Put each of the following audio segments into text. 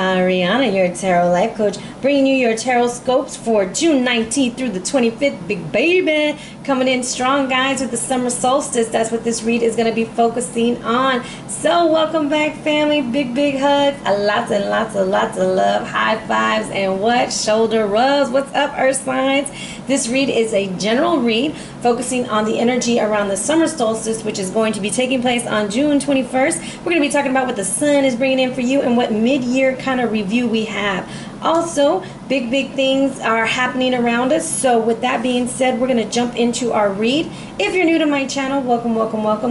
Arhinna, your tarot life coach, bringing you your tarot scopes for June 19th through the 25th. Big baby, coming in strong, guys, with the summer solstice. That's what this read is going to be focusing on. So welcome back, family. Big hugs, lots and lots of love, high fives, and what? Shoulder rubs. What's up, earth signs? This read is a general read focusing on the energy around the summer solstice, which is going to be taking place on June 21st. We're going to be talking about what the sun is bringing in for you and what mid-year kind of review we have. Also, big things are happening around us. So with that being said, we're going to jump into our read. If you're new to my channel, welcome.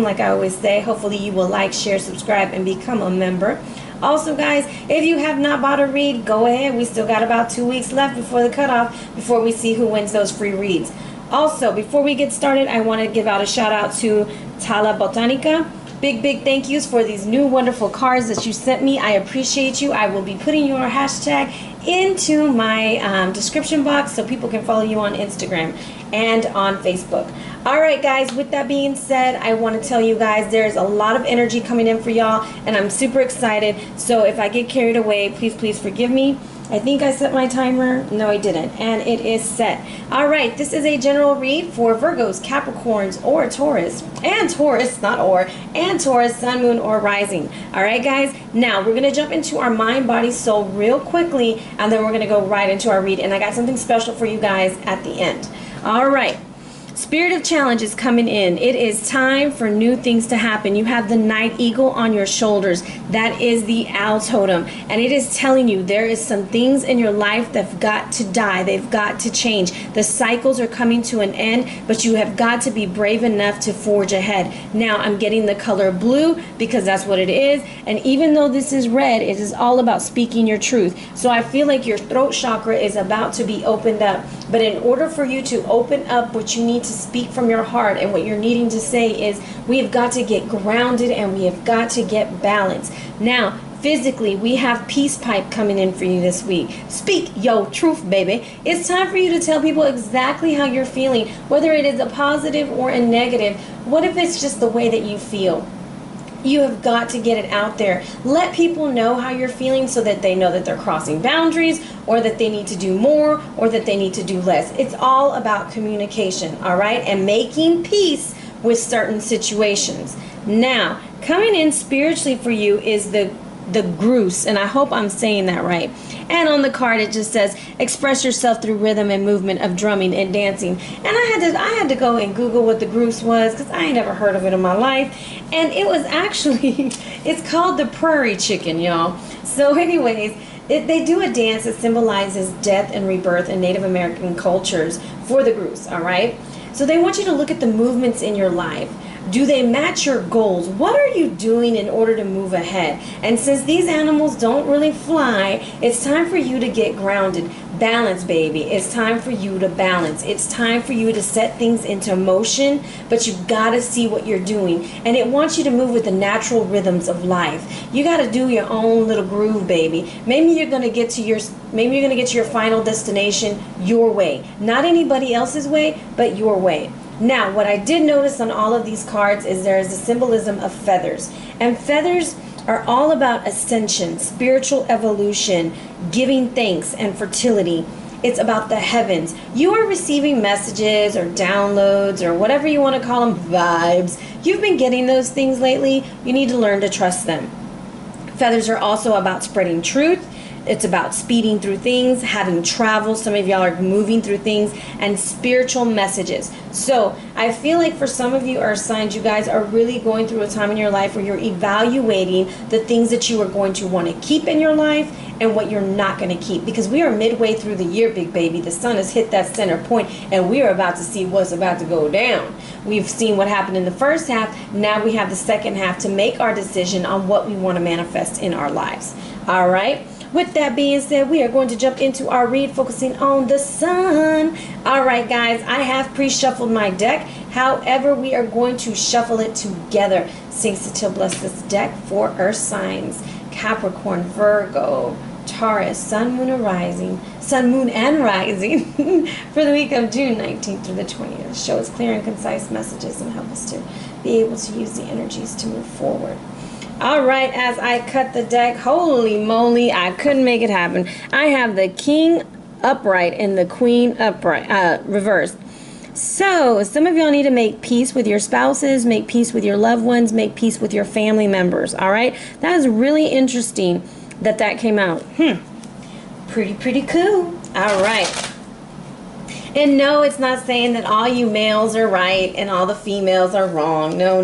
Like I always say, hopefully you will like, share, subscribe, and become a member. Also, guys, if you have not bought a read, go ahead. We still got about 2 weeks left before the cutoff, before we see who wins those free reads. Also, before we get started, I want to give out a shout out to Tala Botanica. Big thank yous for these new wonderful cards that you sent me. I appreciate you. I will be putting your hashtag into my description box so people can follow you on Instagram and on Facebook. Alright, guys, with that being said, I want to tell you guys there's a lot of energy coming in for y'all, and I'm super excited. So if I get carried away, please forgive me. I think I set my timer. No, I didn't. And it is set. Alright, this is a general read for Virgos, Capricorns, or Taurus. And Taurus, not or. And Taurus, Sun, Moon, or Rising. Alright, guys. Now, we're going to jump into our mind, body, soul real quickly. And then we're going to go right into our read. And I got something special for you guys at the end. Alright. Spirit of challenge is coming in. It is time for new things to happen. You have the night eagle on your shoulders. That is the owl totem. And it is telling you there is some things in your life that have got to die. They've got to change. The cycles are coming to an end, but you have got to be brave enough to forge ahead. Now, I'm getting the color blue because that's what it is. And even though this is red, it is all about speaking your truth. So I feel like your throat chakra is about to be opened up. But in order for you to open up, what you need to speak from your heart and what you're needing to say is we have got to get grounded and we have got to get balanced. Now, physically, we have peace pipe coming in for you this week. Speak your truth, baby. It's time for you to tell people exactly how you're feeling, whether it is a positive or a negative. What if it's just the way that you feel? You have got to get it out there. Let people know how you're feeling so that they know that they're crossing boundaries, or that they need to do more, or that they need to do less. It's all about communication, all right? And making peace with certain situations. Now, coming in spiritually for you is the Groose, and I hope I'm saying that right. And on the card it just says express yourself through rhythm and movement of drumming and dancing. And I had to go and Google what the Groose was because I ain't never heard of it in my life. And it was actually it's called the prairie chicken, y'all. So anyways, they do a dance that symbolizes death and rebirth in Native American cultures for the Groose, all right? So they want you to look at the movements in your life. Do they match your goals? What are you doing in order to move ahead? And since these animals don't really fly, it's time for you to get grounded. Balance, baby. It's time for you to balance. It's time for you to set things into motion, but you've got to see what you're doing. And it wants you to move with the natural rhythms of life. You got to do your own little groove, baby. Maybe you're going to get to your final destination your way. Not anybody else's way, but your way. Now, what I did notice on all of these cards is there is a symbolism of feathers. And feathers are all about ascension, spiritual evolution, giving thanks, and fertility. It's about the heavens. You are receiving messages or downloads or whatever you want to call them, vibes. You've been getting those things lately. You need to learn to trust them. Feathers are also about spreading truth. It's about speeding through things, having travel. Some of y'all are moving through things, and spiritual messages. So I feel like for some of you earth signs, you guys are really going through a time in your life where you're evaluating the things that you are going to want to keep in your life and what you're not going to keep. Because we are midway through the year, big baby. The sun has hit that center point, and we are about to see what's about to go down. We've seen what happened in the first half. Now we have the second half to make our decision on what we want to manifest in our lives. All right? With that being said, we are going to jump into our read focusing on the sun. All right, guys, I have pre-shuffled my deck. However, we are going to shuffle it together. Saints to bless this deck for earth signs: Capricorn, Virgo, Taurus, Sun, Moon, and Rising for the week of June 19th through the 20th. Show us clear and concise messages and help us to be able to use the energies to move forward. All right, as I cut the deck, holy moly, I couldn't make it happen. I have the King upright and the Queen upright, reversed. So, some of y'all need to make peace with your spouses, make peace with your loved ones, make peace with your family members, all right? That is really interesting that came out. Pretty cool. All right. And no, it's not saying that all you males are right and all the females are wrong. No.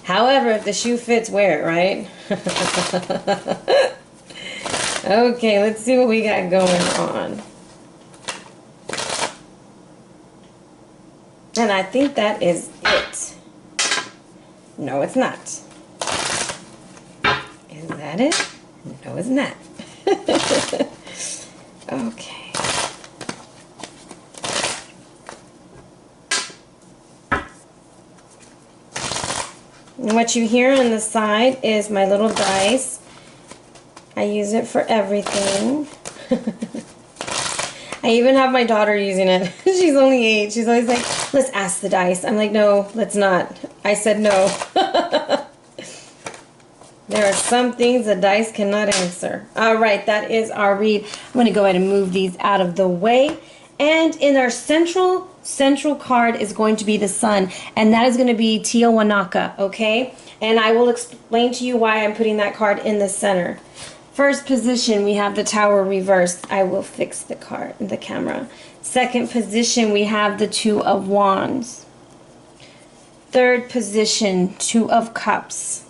However, if the shoe fits, wear it, right? Okay, let's see what we got going on. And I think that is it. No, it's not. Is that it? No, it's not. Okay. And what you hear on the side is my little dice. I use it for everything. I even have my daughter using it. She's only 8. She's always like, let's ask the dice. I'm like, no, let's not. I said no. There are some things the dice cannot answer. All right, that is our read. I'm going to go ahead and move these out of the way. And in our central card is going to be the sun, and that is going to be Tiawanaka, okay? And I will explain to you why I'm putting that card in the center. First position, we have the Tower reversed. I will fix the card, the camera. Second position, we have the Two of Wands. Third position, Two of Cups.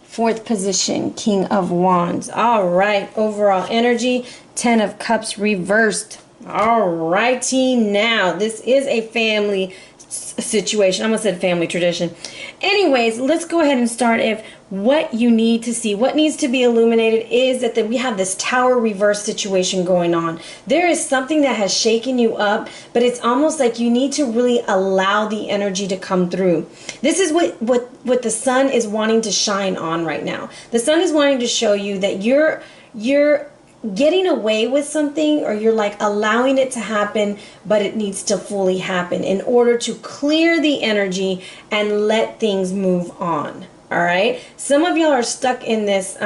Fourth position, King of Wands. All right, overall energy, 10 of Cups reversed. All righty, now this is a family situation. I almost said family tradition. Anyways, let's go ahead and start. If what you need to see, what needs to be illuminated is that we have this Tower reverse situation going on. There is something that has shaken you up, but it's almost like you need to really allow the energy to come through. This is what the sun is wanting to shine on right now. The sun is wanting to show you that you're getting away with something, or you're like allowing it to happen, but it needs to fully happen in order to clear the energy and let things move on. All right, some of y'all are stuck in this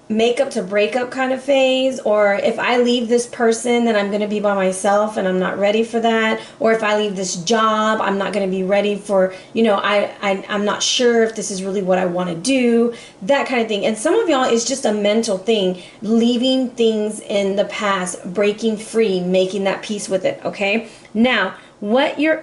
makeup to breakup kind of phase, or if I leave this person, then I'm going to be by myself and I'm not ready for that, or if I leave this job, I'm not going to be ready for, you know, I'm not sure if this is really what I want to do, that kind of thing. And some of y'all, it's just a mental thing, leaving things in the past, breaking free, making that peace with it. Okay, now what you're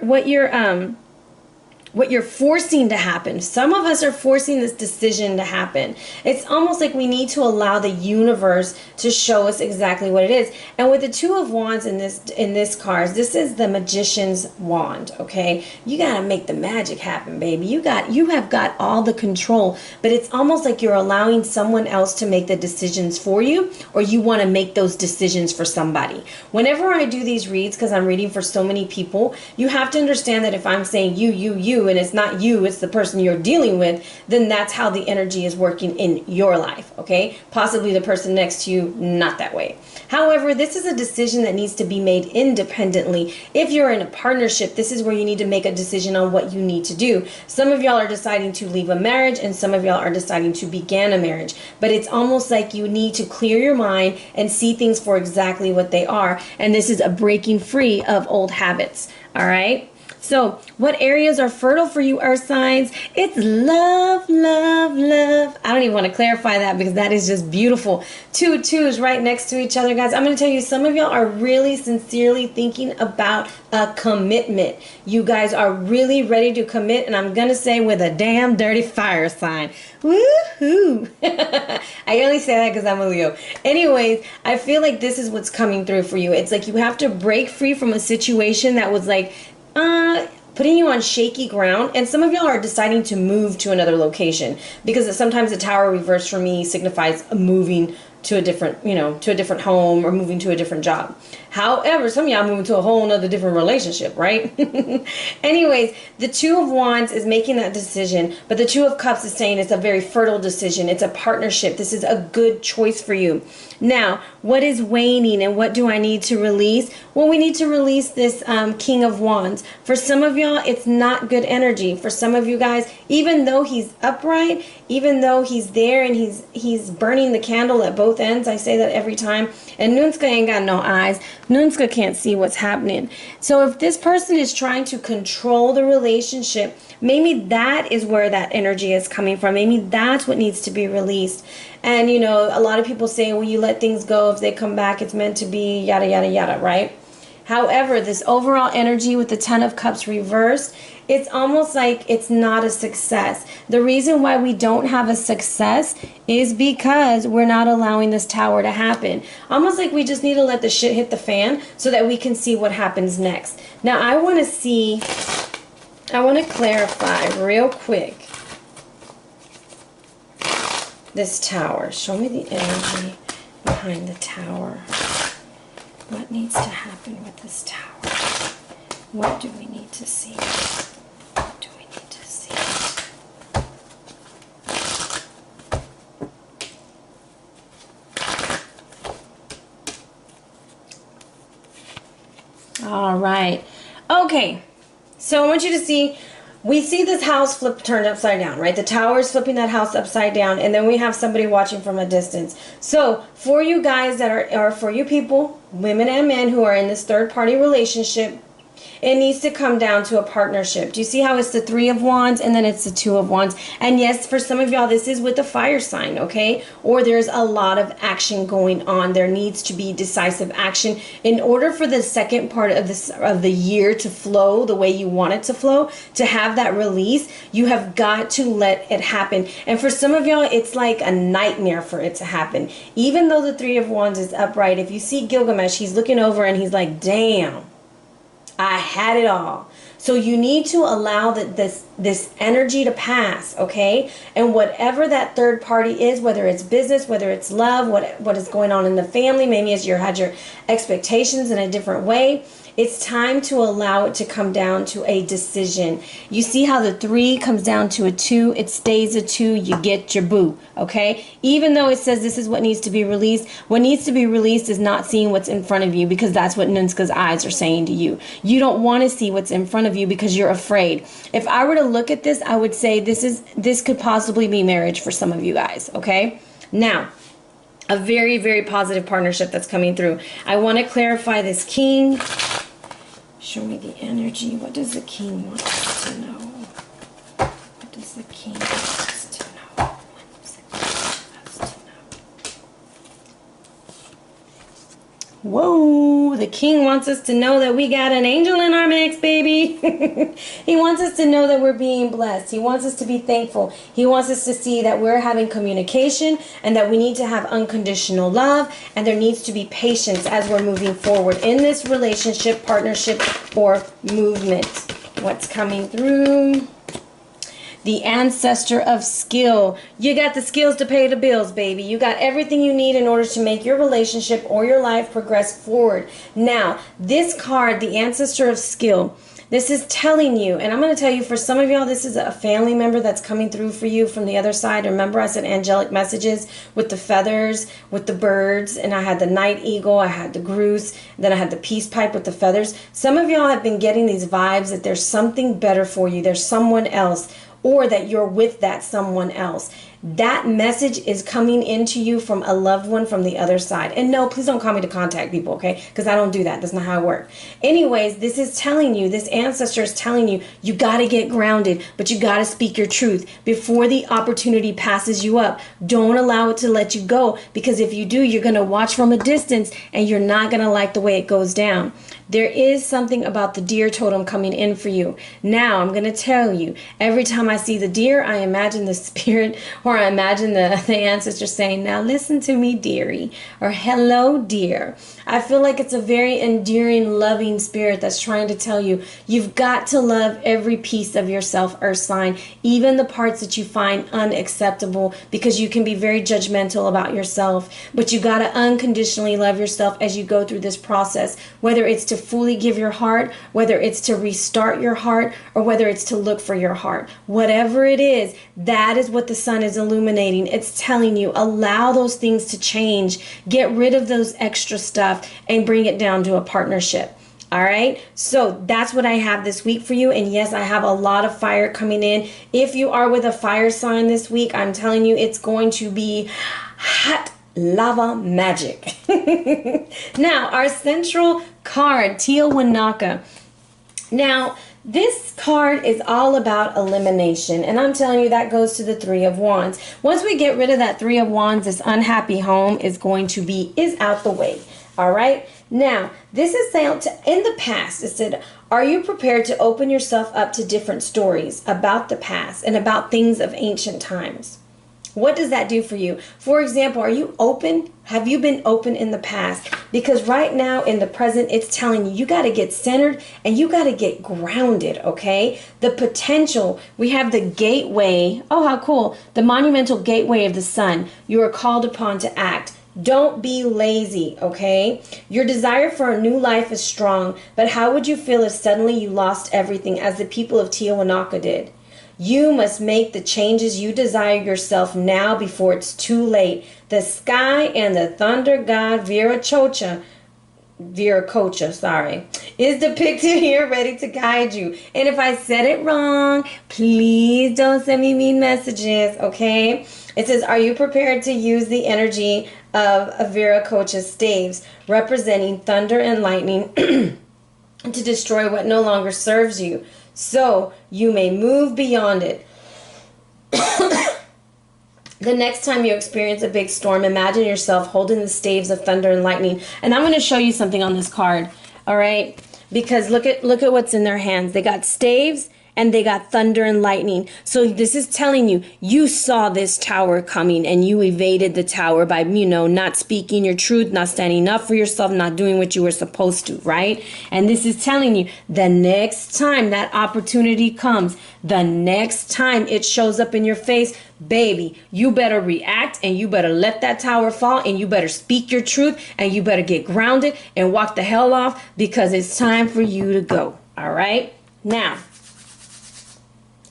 forcing to happen. Some of us are forcing this decision to happen. It's almost like we need to allow the universe to show us exactly what it is. And with the Two of Wands in this card, this is the Magician's wand, okay? You got to make the magic happen, baby. You have got all the control, but it's almost like you're allowing someone else to make the decisions for you, or you want to make those decisions for somebody. Whenever I do these reads, because I'm reading for so many people, you have to understand that if I'm saying you, and it's not you, it's the person you're dealing with, then that's how the energy is working in your life, okay? Possibly the person next to you, not that way. However, this is a decision that needs to be made independently. If you're in a partnership, this is where you need to make a decision on what you need to do. Some of y'all are deciding to leave a marriage, and some of y'all are deciding to begin a marriage. But it's almost like you need to clear your mind and see things for exactly what they are. And this is a breaking free of old habits, all right? So, what areas are fertile for you, earth signs? It's love, love, love. I don't even want to clarify that because that is just beautiful. Two twos right next to each other, guys. I'm going to tell you, some of y'all are really sincerely thinking about a commitment. You guys are really ready to commit, and I'm going to say with a damn dirty fire sign. Woohoo! I only say that because I'm a Leo. Anyways, I feel like this is what's coming through for you. It's like you have to break free from a situation that was like, putting you on shaky ground, and some of y'all are deciding to move to another location, because sometimes the Tower reverse for me signifies moving to a different, to a different home, or moving to a different job. However, some of y'all moving to a whole nother different relationship, right? Anyways, the Two of Wands is making that decision, but the Two of Cups is saying it's a very fertile decision. It's a partnership. This is a good choice for you. Now, What is waning and what do I need to release? Well, we need to release this King of Wands. For some of y'all, it's not good energy. For some of you guys, even though he's upright, even though he's there and he's burning the candle at both ends, I say that every time, and Nunska ain't got no eyes. Nunska can't see what's happening. So if this person is trying to control the relationship, maybe that is where that energy is coming from. Maybe that's what needs to be released. And, you know, a lot of people say, well, you let things go. If they come back, it's meant to be, yada, yada, yada, right? However, this overall energy with the Ten of Cups reversed, it's almost like it's not a success. The reason why we don't have a success is because we're not allowing this Tower to happen. Almost like we just need to let the shit hit the fan so that we can see what happens next. Now, I want to clarify real quick this Tower. Show me the energy behind the Tower. What needs to happen with this Tower? What do we need to see? What do we need to see? All right. Okay. So I want you to see, we see this house turned upside down, right? The Tower is flipping that house upside down, and then we have somebody watching from a distance. So for you guys that are for you people, women and men who are in this third-party relationship, it needs to come down to a partnership. Do you see how it's the Three of Wands and then it's the Two of Wands? And yes, for some of y'all, this is with a fire sign, okay? Or there's a lot of action going on. There needs to be decisive action. In order for the second part of the year to flow the way you want it to flow, to have that release, you have got to let it happen. And for some of y'all, it's like a nightmare for it to happen. Even though the Three of Wands is upright, if you see Gilgamesh, he's looking over and he's like, damn, I had it all. So you need to allow this energy to pass, okay? And whatever that third party is, whether it's business, whether it's love, what is going on in the family, maybe as you had your expectations in a different way, it's time to allow it to come down to a decision. You see how the 3 comes down to a 2, it stays a 2, you get your boo, okay? Even though it says this is what needs to be released, what needs to be released is not seeing what's in front of you, because that's what Nunska's eyes are saying to you. You don't want to see what's in front of you because you're afraid. If I were to look at this, I would say this could possibly be marriage for some of you guys, okay? Now, a very, very positive partnership that's coming through. I want to clarify this King. Show me the energy. What does the King want us to know? What does the King want us to know? What does the King want us to know? Whoa, the King wants us to know that we got an angel in our mix, baby. He wants us to know that we're being blessed. He wants us to be thankful. He wants us to see that we're having communication and that we need to have unconditional love, and there needs to be patience as we're moving forward in this relationship, partnership, or movement. What's coming through? The ancestor of skill. You got the skills to pay the bills, baby. You got everything you need in order to make your relationship or your life progress forward. Now, this card, the ancestor of skill, this is telling you, and I'm going to tell you, for some of y'all, this is a family member that's coming through for you from the other side. Remember, I said angelic messages with the feathers, with the birds, and I had the night eagle, I had the grouse, then I had the peace pipe with the feathers. Some of y'all have been getting these vibes that there's something better for you. There's someone else, or that you're with that someone else. That message is coming into you from a loved one from the other side. And no, please don't call me to contact people, okay? Because I don't do that. That's not how I work. Anyways, this is telling you, this ancestor is telling you, you got to get grounded, but you got to speak your truth before the opportunity passes you up. Don't allow it to let you go, because if you do, you're going to watch from a distance and you're not going to like the way it goes down. There is something about the deer totem coming in for you. Now, I'm going to tell you, every time I see the deer, I imagine the spirit, or I imagine the ancestor saying, now listen to me, dearie, or hello, dear. I feel like it's a very endearing, loving spirit that's trying to tell you, you've got to love every piece of yourself, earth sign, even the parts that you find unacceptable, because you can be very judgmental about yourself, but you got to unconditionally love yourself as you go through this process, whether it's to fully give your heart, whether it's to restart your heart, or whether it's to look for your heart. Whatever it is, that is what the sun is illuminating. It's telling you, allow those things to change. Get rid of those extra stuff and bring it down to a partnership. All right, so that's what I have this week for you. And yes, I have a lot of fire coming in. If you are with a fire sign this week, I'm telling you, it's going to be hot lava magic. Now, our central card, Tiawanaka. Now, this card is all about elimination, and I'm telling you that goes to the Three of Wands. Once we get rid of that Three of Wands, this unhappy home is out the way. All right. Now, this is in the past. It said, are you prepared to open yourself up to different stories about the past and about things of ancient times? What does that do for you? For example, are you open? Have you been open in the past? Because right now in the present, it's telling you, you got to get centered and you got to get grounded, okay? The potential, we have the gateway. Oh, how cool. The monumental gateway of the sun. You are called upon to act. Don't be lazy, okay? Your desire for a new life is strong, but how would you feel if suddenly you lost everything as the people of Tiawanaka did? You must make the changes you desire yourself now before it's too late. The sky and the thunder god Viracocha, is depicted here ready to guide you. And if I said it wrong, please don't send me mean messages, okay? It says, are you prepared to use the energy of Viracocha's staves, representing thunder and lightning, to destroy what no longer serves you, so you may move beyond it? The next time you experience a big storm, imagine yourself holding the staves of thunder and lightning. And I'm going to show you something on this card, all right? Because look at what's in their hands. They got staves and they got thunder and lightning. So this is telling you, you saw this tower coming and you evaded the tower by, not speaking your truth, not standing up for yourself, not doing what you were supposed to, right? And this is telling you, the next time that opportunity comes, the next time it shows up in your face, baby, you better react and you better let that tower fall and you better speak your truth and you better get grounded and walk the hell off, because it's time for you to go, all right? Now,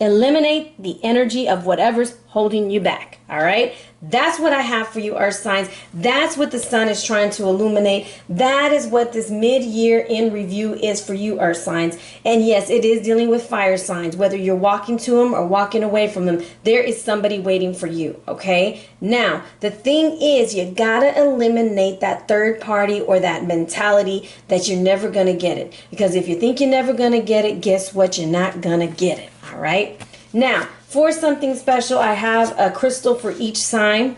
eliminate the energy of whatever's holding you back, all right? That's what I have for you, Earth signs. That's what the sun is trying to illuminate. That is what this mid-year in review is for you, Earth signs. And yes, it is dealing with fire signs. Whether you're walking to them or walking away from them, there is somebody waiting for you, okay? Now, the thing is, you gotta eliminate that third party or that mentality that you're never gonna get it. Because if you think you're never gonna get it, guess what? You're not gonna get it, all right? Now, for something special, I have a crystal for each sign.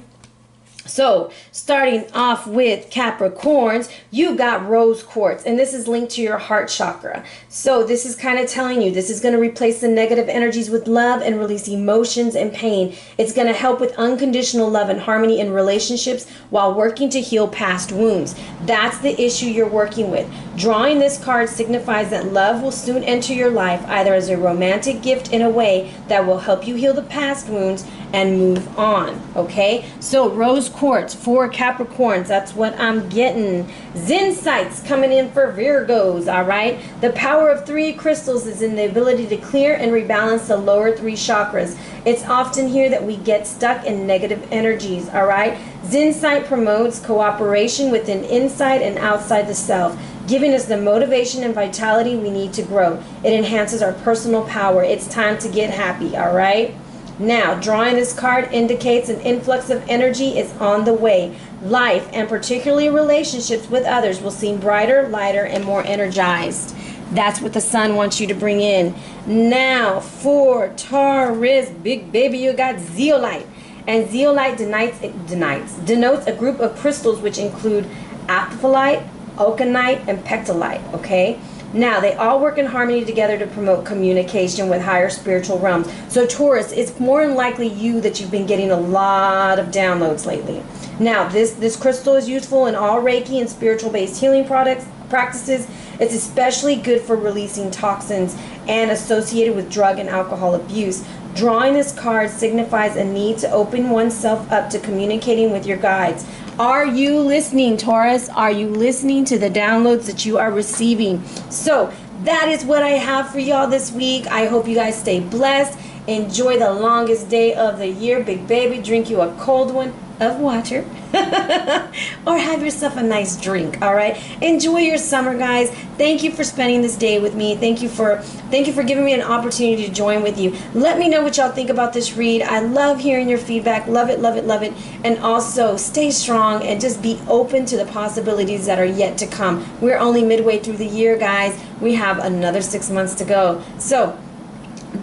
So, starting off with Capricorns, you got rose quartz, and this is linked to your heart chakra. So, this is kind of telling you, this is going to replace the negative energies with love and release emotions and pain. It's going to help with unconditional love and harmony in relationships while working to heal past wounds. That's the issue you're working with. Drawing this card signifies that love will soon enter your life, either as a romantic gift in a way that will help you heal the past wounds and move on, okay? So rose quartz for Capricorns, that's what I'm getting. Zinsights coming in for Virgos, all right? The power of 3 crystals is in the ability to clear and rebalance the lower 3 chakras. It's often here that we get stuck in negative energies, all right? Zinsight promotes cooperation within inside and outside the self, giving us the motivation and vitality we need to grow. It enhances our personal power. It's time to get happy, all right? Now, drawing this card indicates an influx of energy is on the way. Life, and particularly relationships with others, will seem brighter, lighter, and more energized. That's what the sun wants you to bring in. Now, for Taurus, big baby, you got zeolite. And zeolite denotes a group of crystals which include apophyllite, oconite, and pectolite, okay? Now, they all work in harmony together to promote communication with higher spiritual realms. So, Taurus, it's more than likely you that you've been getting a lot of downloads lately. Now, this crystal is useful in all Reiki and spiritual-based healing practices. It's especially good for releasing toxins and associated with drug and alcohol abuse. Drawing this card signifies a need to open oneself up to communicating with your guides. Are you listening, Taurus? Are you listening to the downloads that you are receiving? So that is what I have for y'all this week. I hope you guys stay blessed. Enjoy the longest day of the year. Big baby, drink you a cold one of water. Or have yourself a nice drink. All right, enjoy your summer, guys. Thank you for spending this day with me. Thank you for giving me an opportunity to join with you. Let me know what y'all think about this read. I love hearing your feedback. Love it, love it, love it. And also stay strong and just be open to the possibilities that are yet to come. We're only midway through the year, guys. We have another 6 months to go. So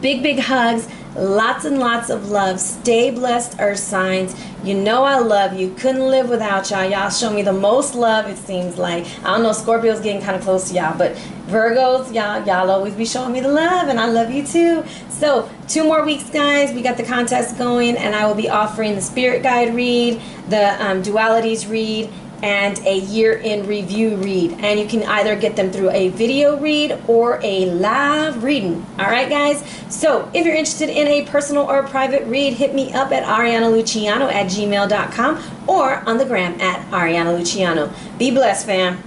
big hugs, lots and lots of love. Stay blessed, earth signs. You know I love you. Couldn't live without y'all. Y'all show me the most love, it seems like. I don't know, Scorpio's getting kind of close to y'all, but Virgos, y'all always be showing me the love, and I love you too. So 2 more weeks, guys. We got the contest going, and I will be offering the spirit guide read, the dualities read, and a year in review read. And you can either get them through a video read or a live reading. All right, guys? So if you're interested in a personal or private read, hit me up at arianaluciano@gmail.com or on the gram at Ariana Luciano. Be blessed, fam.